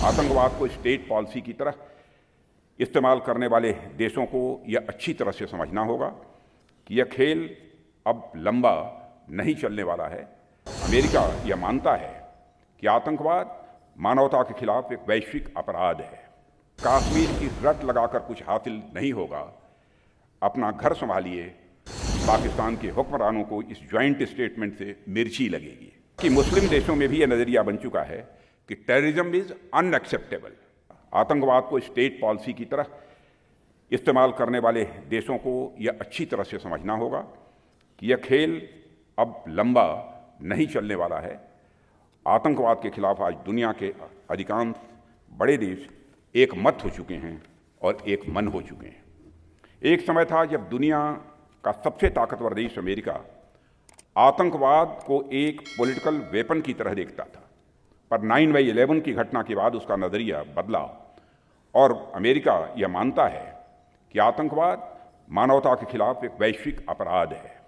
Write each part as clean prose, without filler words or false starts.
आतंकवाद को state policy की तरह इस्तेमाल करने वाले देशों को यह अच्छी तरह से समझना होगा कि यह खेल अब लंबा नहीं चलने वाला है। अमेरिका यह मानता है कि आतंकवाद मानवता के खिलाफ एक वैश्विक अपराध है। कश्मीर की रट लगाकर कुछ हासिल नहीं होगा। अपना घर संभालिए। पाकिस्तान के हुक्मरानों को इस ज्वाइंट स्टेटमेंट से मिर्ची लगेगी कि मुस्लिम देशों में भी यह नजरिया बन चुका है कि टेररिज्म इज अनएक्सेप्टेबल। आतंकवाद को स्टेट पॉलिसी की तरह इस्तेमाल करने वाले देशों को यह अच्छी तरह से समझना होगा कि यह खेल अब लंबा नहीं चलने वाला है। आतंकवाद के खिलाफ आज दुनिया के अधिकांश बड़े देश एक मत हो चुके हैं और एक मन हो चुके हैं। एक समय था जब दुनिया का सबसे ताकतवर देश अमेरिका आतंकवाद को एक पॉलिटिकल वेपन की तरह देखता था, पर 9/11 की घटना के बाद उसका नजरिया बदला और अमेरिका यह मानता है कि आतंकवाद मानवता के खिलाफ एक वैश्विक अपराध है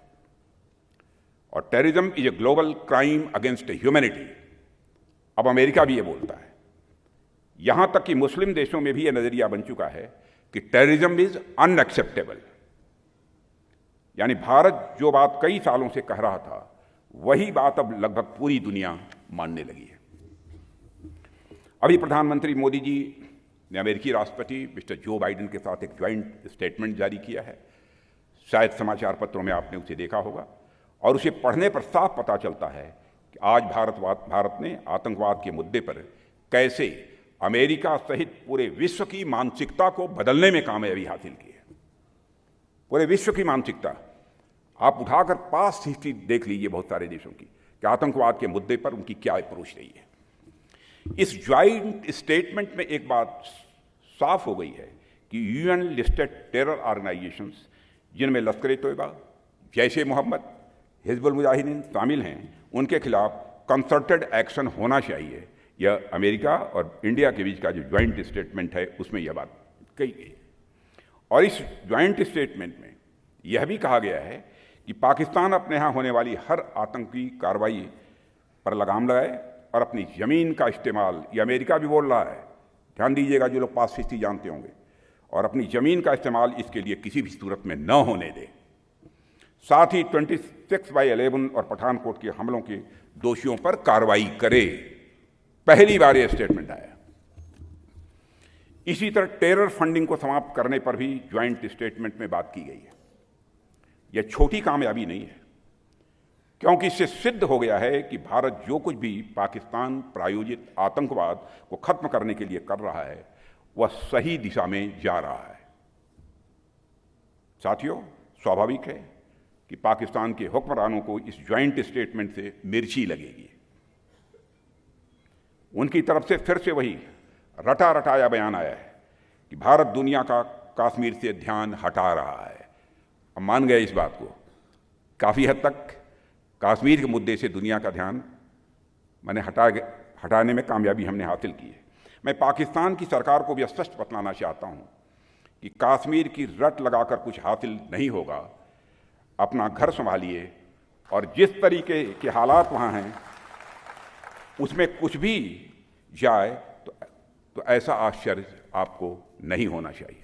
और terrorism is a global crime against humanity. अब अमेरिका भी ये बोलता है। यहां तक कि मुस्लिम देशों में भी यह नजरिया बन चुका है कि टेररिज्म इज अनएक्सेप्टेबल। यानी भारत जो बात कई सालों से कह रहा था, वही बात अब लगभग पूरी दुनिया मानने लगी है। अभी प्रधानमंत्री मोदी जी ने अमेरिकी राष्ट्रपति मिस्टर जो बाइडेन के साथ एक ज्वाइंट स्टेटमेंट जारी किया है। शायद समाचार पत्रों में आपने उसे देखा होगा और उसे पढ़ने पर साफ पता चलता है कि आज भारत ने आतंकवाद के मुद्दे पर कैसे अमेरिका सहित पूरे विश्व की मानसिकता को बदलने में कामयाबी हासिल की है। पूरे विश्व की मानसिकता आप उठाकर पास्ट हिस्ट्री देख लीजिए बहुत सारे देशों की कि आतंकवाद के मुद्दे पर उनकी क्या अप्रोच रही है। इस ज्वाइंट स्टेटमेंट में एक बात साफ हो गई है कि यूएन लिस्टेड टेरर ऑर्गेनाइजेशंस, जिनमें लश्कर-ए-तोयबा, जैश-ए-मोहम्मद, हिजबुल मुजाहिदीन शामिल हैं, उनके खिलाफ कंसर्टेड एक्शन होना चाहिए। यह अमेरिका और इंडिया के बीच का जो ज्वाइंट स्टेटमेंट है उसमें यह बात कही गई है। और इस ज्वाइंट स्टेटमेंट में यह भी कहा गया है कि पाकिस्तान अपने यहाँ होने वाली हर आतंकी कार्रवाई पर लगाम लगाए और अपनी ज़मीन का इस्तेमाल, ये अमेरिका भी बोल रहा है, ध्यान दीजिएगा जो लोग पास हिस्ट्री जानते होंगे, और अपनी ज़मीन का इस्तेमाल इसके लिए किसी भी सूरत में न होने दे। साथ ही 26/11 और पठानकोट के हमलों के दोषियों पर कार्रवाई करे। पहली बार यह स्टेटमेंट आया। इसी तरह टेरर फंडिंग को समाप्त करने पर भी ज्वाइंट स्टेटमेंट में बात की गई है। यह छोटी कामयाबी नहीं है, क्योंकि इससे सिद्ध हो गया है कि भारत जो कुछ भी पाकिस्तान प्रायोजित आतंकवाद को खत्म करने के लिए कर रहा है वह सही दिशा में जा रहा है। साथियों, स्वाभाविक है कि पाकिस्तान के हुक्मरानों को इस ज्वाइंट स्टेटमेंट से मिर्ची लगेगी। उनकी तरफ से फिर से वही रटा रटाया बयान आया है कि भारत दुनिया का कश्मीर से ध्यान हटा रहा है। अब मान गए इस बात को। काफ़ी हद तक कश्मीर के मुद्दे से दुनिया का ध्यान हटाने में कामयाबी हमने हासिल की है। मैं पाकिस्तान की सरकार को भी स्पष्ट बतलाना चाहता हूँ कि कश्मीर की रट लगाकर कुछ हासिल नहीं होगा। अपना घर संभालिए और जिस तरीके के हालात वहाँ हैं उसमें कुछ भी जाए तो ऐसा आश्चर्य आपको नहीं होना चाहिए।